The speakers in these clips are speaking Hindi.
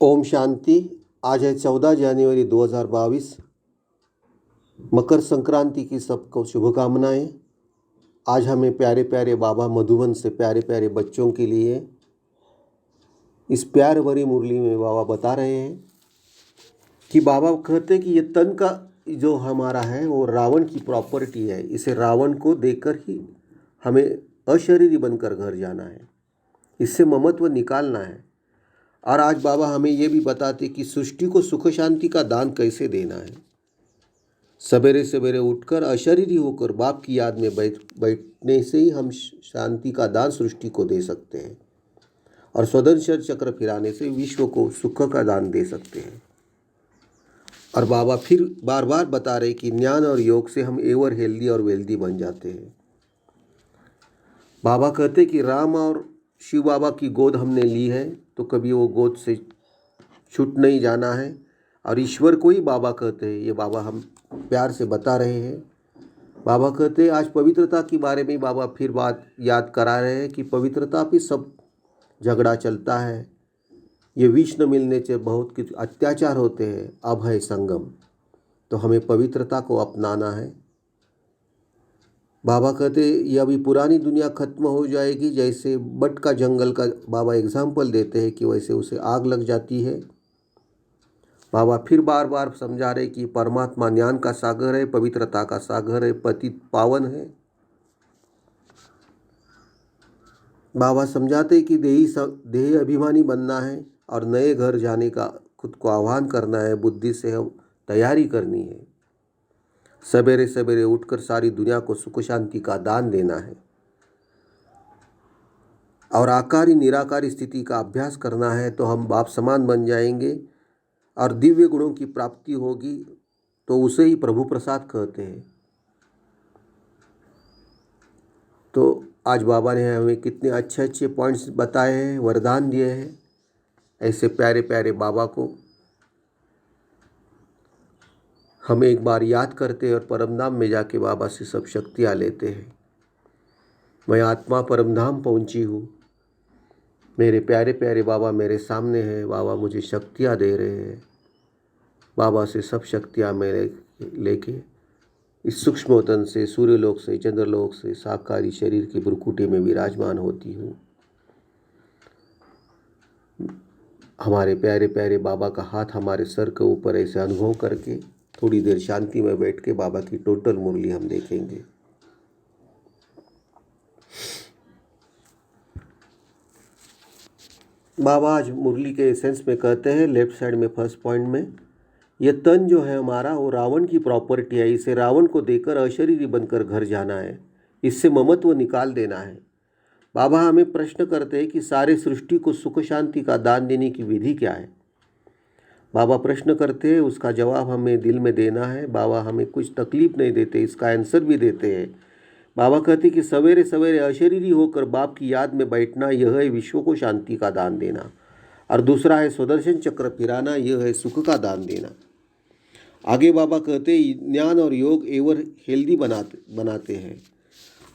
ओम शांति। आज है 14 जनवरी 2022। मकर संक्रांति की सबको शुभकामनाएं। आज हमें प्यारे प्यारे बाबा मधुबन से प्यारे प्यारे बच्चों के लिए इस प्यार भरी मुरली में बाबा बता रहे हैं कि बाबा कहते हैं कि ये तन का जो हमारा है वो रावण की प्रॉपर्टी है। इसे रावण को देकर ही हमें अशरीरी बनकर घर जाना है, इससे ममत्व निकालना है। और आज बाबा हमें ये भी बताते कि सृष्टि को सुख शांति का दान कैसे देना है। सवेरे सवेरे उठकर अशरीरी होकर बाप की याद में बैठने से ही हम शांति का दान सृष्टि को दे सकते हैं, और स्वदर्शन चक्र फिराने से विश्व को सुख का दान दे सकते हैं। और बाबा फिर बार बार बता रहे कि ज्ञान और योग से हम एवर हेल्दी और वेल्दी बन जाते हैं। बाबा कहते कि राम और शिव बाबा की गोद हमने ली है तो कभी वो गोद से छूट नहीं जाना है। और ईश्वर को ही बाबा कहते हैं, ये बाबा हम प्यार से बता रहे हैं। बाबा कहते हैं आज पवित्रता के बारे में बाबा फिर बात याद करा रहे हैं कि पवित्रता पे सब झगड़ा चलता है। ये विष न मिलने से बहुत कुछ अत्याचार होते हैं। अब है संगम, तो हमें पवित्रता को अपनाना है। बाबा कहते ये अभी पुरानी दुनिया खत्म हो जाएगी, जैसे बट का जंगल का बाबा एग्जाम्पल देते हैं कि वैसे उसे आग लग जाती है। बाबा फिर बार बार समझा रहे कि परमात्मा ज्ञान का सागर है, पवित्रता का सागर है, पतित पावन है। बाबा समझाते कि देही अभिमानी बनना है और नए घर जाने का खुद को आह्वान करना है। बुद्धि से हम तैयारी करनी है। सवेरे सवेरे उठकर सारी दुनिया को सुख शांति का दान देना है और आकारी निराकारी स्थिति का अभ्यास करना है, तो हम बाप समान बन जाएंगे और दिव्य गुणों की प्राप्ति होगी। तो उसे ही प्रभु प्रसाद कहते हैं। तो आज बाबा ने हमें कितने अच्छे अच्छे पॉइंट्स बताए हैं, वरदान दिए हैं। ऐसे प्यारे प्यारे बाबा को हम एक बार याद करते हैं और परमधाम में जाके बाबा से सब शक्तियाँ लेते हैं। मैं आत्मा परमधाम पहुंची हूँ, मेरे प्यारे प्यारे बाबा मेरे सामने हैं। बाबा मुझे शक्तियाँ दे रहे हैं। बाबा से सब शक्तियाँ मैं लेके इस सूक्ष्म तन से, सूर्यलोक से, चंद्रलोक से साकारी शरीर की भ्रुकुटी में विराजमान होती हूँ। हमारे प्यारे प्यारे बाबा का हाथ हमारे सर के ऊपर ऐसे अनुभव करके थोड़ी देर शांति में बैठ के बाबा की टोटल मुरली हम देखेंगे। बाबा आज मुरली के एसेंस में कहते हैं, लेफ्ट साइड में फर्स्ट पॉइंट में, ये तन जो है हमारा वो रावण की प्रॉपर्टी है। इसे रावण को देकर अशरीरी बनकर घर जाना है, इससे ममत्व निकाल देना है। बाबा हमें प्रश्न करते हैं कि सारे सृष्टि को सुख शांति का दान देने की विधि क्या है। बाबा प्रश्न करते हैं, उसका जवाब हमें दिल में देना है। बाबा हमें कुछ तकलीफ नहीं देते, इसका आंसर भी देते हैं। बाबा कहते कि सवेरे सवेरे अशरीरी होकर बाप की याद में बैठना, यह है विश्व को शांति का दान देना। और दूसरा है स्वदर्शन चक्र फिराना, यह है सुख का दान देना। आगे बाबा कहते ज्ञान और योग एवर हेल्दी बनाते हैं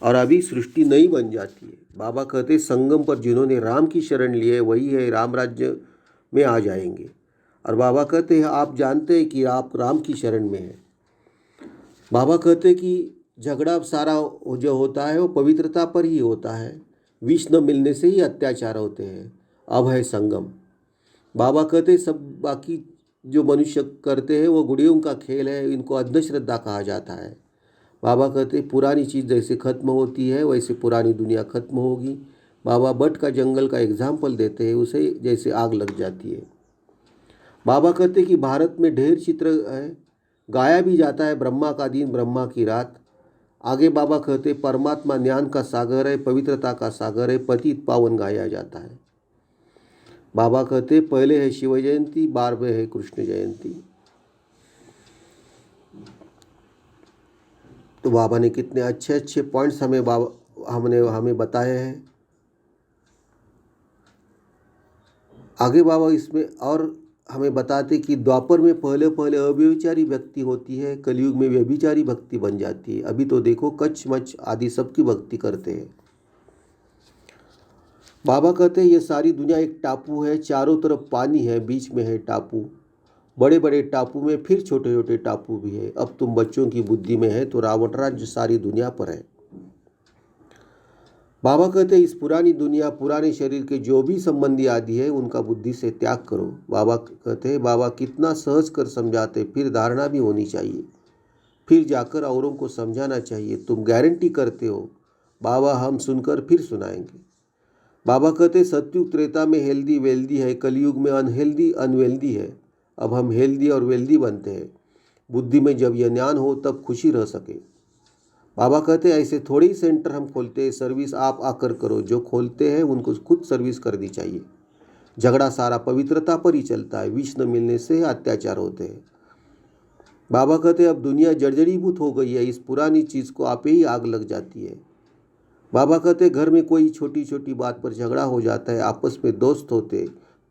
और अभी सृष्टि नई बन जाती है। बाबा कहते संगम पर जिन्होंने राम की शरण ली है वही है राम राज्य में आ जाएंगे। और बाबा कहते हैं आप जानते हैं कि आप राम की शरण में हैं। बाबा कहते कि झगड़ा सारा जो होता है वो पवित्रता पर ही होता है। विष न मिलने से ही अत्याचार होते हैं। अब है संगम। बाबा कहते सब बाकी जो मनुष्य करते हैं वो गुड़ियों का खेल है, इनको अंधश्रद्धा कहा जाता है। बाबा कहते पुरानी चीज़ जैसे खत्म होती है वैसे पुरानी दुनिया खत्म होगी। बाबा बट का जंगल का एग्जाम्पल देते हैं, उसे जैसे आग लग जाती है। बाबा कहते कि भारत में ढेर चित्र है, गाया भी जाता है ब्रह्मा का दिन ब्रह्मा की रात। आगे बाबा कहते परमात्मा ज्ञान का सागर है, पवित्रता का सागर है, पतित पावन गाया जाता है। बाबा कहते पहले है शिव जयंती, बाद में है कृष्ण जयंती। तो बाबा ने कितने अच्छे अच्छे पॉइंट्स हमें बताए हैं। आगे बाबा इसमें और हमें बताते कि द्वापर में पहले पहले अव्यभिचारी भक्ति होती है, कलयुग में व्यभिचारी भक्ति बन जाती है। अभी तो देखो कच्छ मच्छ आदि सबकी भक्ति करते हैं। बाबा कहते हैं ये सारी दुनिया एक टापू है, चारों तरफ पानी है, बीच में है टापू। बड़े बड़े टापू में फिर छोटे छोटे टापू भी है। अब तुम बच्चों की बुद्धि में है तो रावण राज्य सारी दुनिया पर है। बाबा कहते हैं इस पुरानी दुनिया, पुराने शरीर के जो भी संबंधी आदि है उनका बुद्धि से त्याग करो। बाबा कहते हैं बाबा कितना सहज कर समझाते, फिर धारणा भी होनी चाहिए, फिर जाकर औरों को समझाना चाहिए। तुम गारंटी करते हो बाबा, हम सुनकर फिर सुनाएंगे। बाबा कहते सतयुग त्रेता में हेल्दी वेल्दी है, कलयुग में अनहेल्दी अनवेल्दी है। अब हम हेल्दी और वेल्दी बनते हैं। बुद्धि में जब यह ज्ञान हो तब खुशी रह सके। बाबा कहते ऐसे थोड़े ही सेंटर हम खोलते हैं, सर्विस आप आकर करो। जो खोलते हैं उनको खुद सर्विस करनी चाहिए। झगड़ा सारा पवित्रता पर ही चलता है, विष न मिलने से अत्याचार होते हैं। बाबा कहते अब दुनिया जर्जरीभूत हो गई है, इस पुरानी चीज़ को आपे ही आग लग जाती है। बाबा कहते घर में कोई छोटी छोटी बात पर झगड़ा हो जाता है, आपस में दोस्त होते,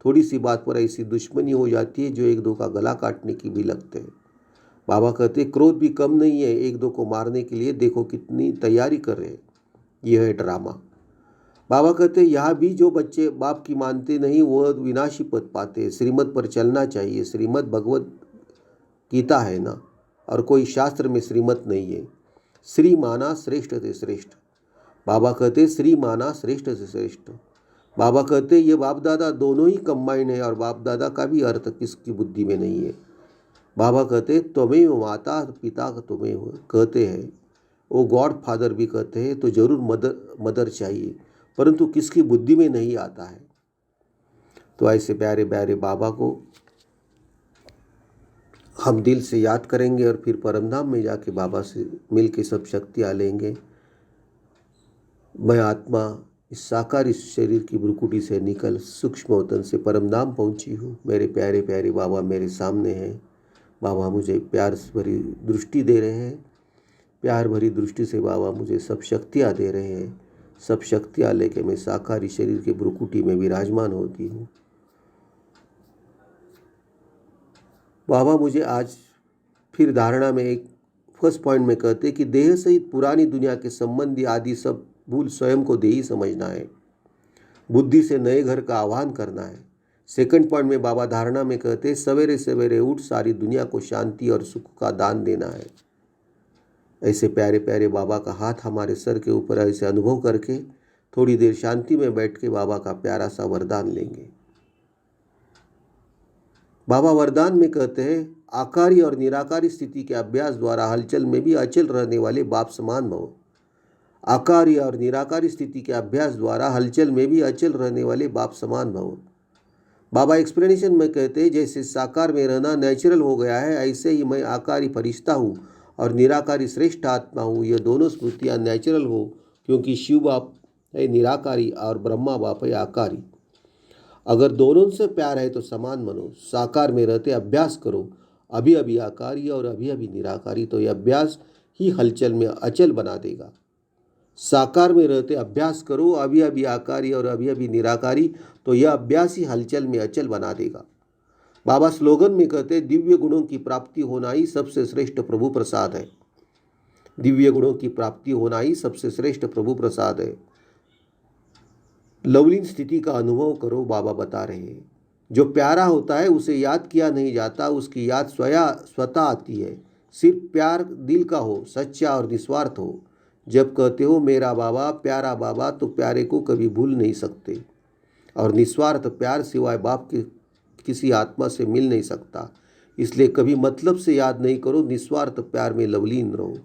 थोड़ी सी बात पर ऐसी दुश्मनी हो जाती है जो एक दो का गला काटने की भी लगते हैं। बाबा कहते क्रोध भी कम नहीं है, एक दो को मारने के लिए देखो कितनी तैयारी कर रहे हैं। यह है ड्रामा। बाबा कहते यहाँ भी जो बच्चे बाप की मानते नहीं वो विनाशी पद पाते। श्रीमत पर चलना चाहिए। श्रीमत भगवत गीता है ना, और कोई शास्त्र में श्रीमत नहीं है। श्री माना श्रेष्ठ से श्रेष्ठ। बाबा कहते श्री माना श्रेष्ठ से श्रेष्ठ। बाबा कहते ये बाप दादा दोनों ही कंबाइंड है, और बाप दादा का भी अर्थ किसकी बुद्धि में नहीं है। बाबा कहते त्वमेव माता पिता तुम्हें कहते हैं, वो गॉड फादर भी कहते हैं, तो जरूर मदर चाहिए, परंतु किसकी बुद्धि में नहीं आता है। तो ऐसे प्यारे प्यारे बाबा को हम दिल से याद करेंगे और फिर परमधाम में जाके बाबा से मिल के सब शक्तियाँ लेंगे। मैं आत्मा इस साकार इस शरीर की भ्रुकुटी से निकल सूक्ष्म वतन से परमधाम पहुंची हूँ। मेरे प्यारे प्यारे बाबा मेरे सामने हैं। बाबा मुझे प्यार भरी दृष्टि दे रहे हैं। प्यार भरी दृष्टि से बाबा मुझे सब शक्तियाँ दे रहे हैं। सब शक्तियाँ लेके मैं साकारी शरीर के भ्रुकुटी में विराजमान होती हूँ। बाबा मुझे आज फिर धारणा में एक फर्स्ट पॉइंट में कहते कि देह सहित पुरानी दुनिया के संबंधी आदि सब भूल स्वयं को देही समझना है। बुद्धि से नए घर का आह्वान करना है। सेकंड पॉइंट में बाबा धारणा में कहते सवेरे सवेरे उठ सारी दुनिया को शांति और सुख का दान देना है। ऐसे प्यारे प्यारे बाबा का हाथ हमारे सर के ऊपर ऐसे अनुभव करके थोड़ी देर शांति में बैठ के बाबा का प्यारा सा वरदान लेंगे। बाबा वरदान में कहते हैं आकारी और निराकारी स्थिति के अभ्यास द्वारा हलचल में भी अचल रहने वाले बाप समान भव। आकारी और निराकारी स्थिति के अभ्यास द्वारा हलचल में भी अचल रहने वाले बाप समान भव। बाबा एक्सप्लेनेशन में कहते हैं जैसे साकार में रहना नेचुरल हो गया है, ऐसे ही मैं आकारी फरिश्ता हूँ और निराकारी श्रेष्ठ आत्मा हूँ। ये दोनों स्मृतियाँ नेचुरल हो, क्योंकि शिव बाप है निराकारी और ब्रह्मा बाप है आकारी। अगर दोनों से प्यार है तो समान बनो। साकार में रहते अभ्यास करो, अभी अभी आकारी और अभी अभी निराकारी, तो यह अभ्यास ही हलचल में अचल बना देगा। साकार में रहते अभ्यास करो, अभी अभी आकारी और अभी अभी निराकारी, तो यह अभ्यास ही हलचल में अचल बना देगा। बाबा स्लोगन में कहते दिव्य गुणों की प्राप्ति होना ही सबसे श्रेष्ठ प्रभु प्रसाद है। दिव्य गुणों की प्राप्ति होना ही सबसे श्रेष्ठ प्रभु प्रसाद है। लवलीन स्थिति का अनुभव करो, बाबा बता रहे हैं। जो प्यारा होता है उसे याद किया नहीं जाता, उसकी याद स्वतः आती है। सिर्फ प्यार दिल का हो, सच्चा और निस्वार्थ हो। जब कहते हो मेरा बाबा प्यारा बाबा, तो प्यारे को कभी भूल नहीं सकते। और निस्वार्थ प्यार सिवाय बाप के किसी आत्मा से मिल नहीं सकता। इसलिए कभी मतलब से याद नहीं करो, निस्वार्थ प्यार में लवलीन रहो।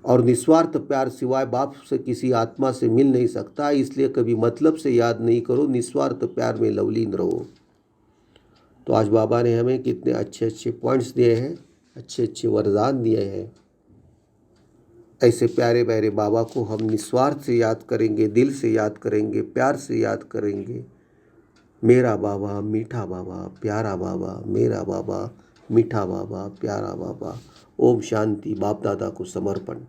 और निस्वार्थ प्यार सिवाय बाप से किसी आत्मा से मिल नहीं सकता, इसलिए कभी मतलब से याद नहीं करो, निस्वार्थ प्यार में लवलीन रहो। तो आज बाबा ने हमें कितने अच्छे अच्छे पॉइंट्स दिए हैं, अच्छे अच्छे वरदान दिए हैं। ऐसे प्यारे प्यारे बाबा को हम निस्वार्थ से याद करेंगे, दिल से याद करेंगे, प्यार से याद करेंगे। मेरा बाबा मीठा बाबा, प्यारा बाबा, मेरा बाबा मीठा बाबा, प्यारा बाबा। ओम शांति। बाप दादा को समर्पण।